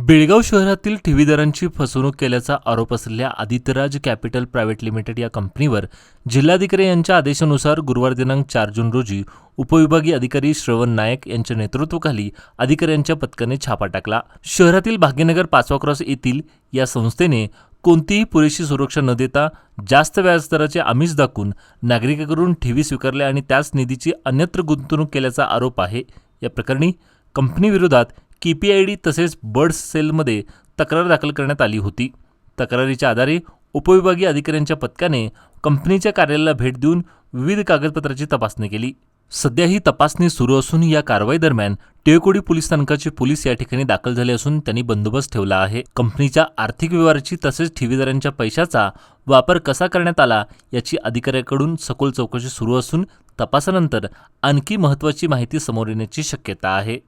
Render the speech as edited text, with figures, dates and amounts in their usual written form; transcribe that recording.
बेळगाव शहरातील ठेवीदारांची फसवणूक केल्याचा आरोप असलेल्या आदित्यराज कॅपिटल प्रायव्हेट लिमिटेड या कंपनीवर जिल्हाधिकारी यांच्या आदेशानुसार गुरुवार दिनांक 4 जून रोजी उपविभागीय अधिकारी श्रवण नायक यांच्या नेतृत्वाखाली अधिकाऱ्यांच्या पथकाने छापा टाकला। शहरातील भाग्यनगर 5वा क्रॉस येथील या संस्थेने कोणतीही पुरेशी सुरक्षा न देता जास्त व्याजदराचे आमिष दाखवून नागरिकांकडून ठेवी स्वीकारल्या आणि त्याच निधीची अन्यत्र गुंतवणूक केल्याचा आरोप आहे। या प्रकरणी कंपनीविरोधात KPID तसेच बर्ड्स सेलमध्ये तक्रार दाखल करण्यात आली होती। तक्रारीच्या आधारे उपविभागीय अधिकाऱ्यांच्या पथकाने कंपनीच्या कार्यालयाला भेट देऊन विविध कागदपत्रांची तपासणी केली। सध्या ही तपासणी सुरू असून या कारवाई दरम्यान टिळकोडी पोलीस स्थानकाचे पोलीस या ठिकाणी दाखल झाले असून त्यांनी बंदोबस्त ठेवला आहे। कंपनीच्या आर्थिक व्यवहाराची तसेच ठेवीदारांच्या पैशाचा वापर कसा करण्यात आला याची अधिकाऱ्यांकडून सखोल चौकशी सुरू असून तपासानंतर आणखी महत्त्वाची माहिती समोर येण्याची शक्यता आहे।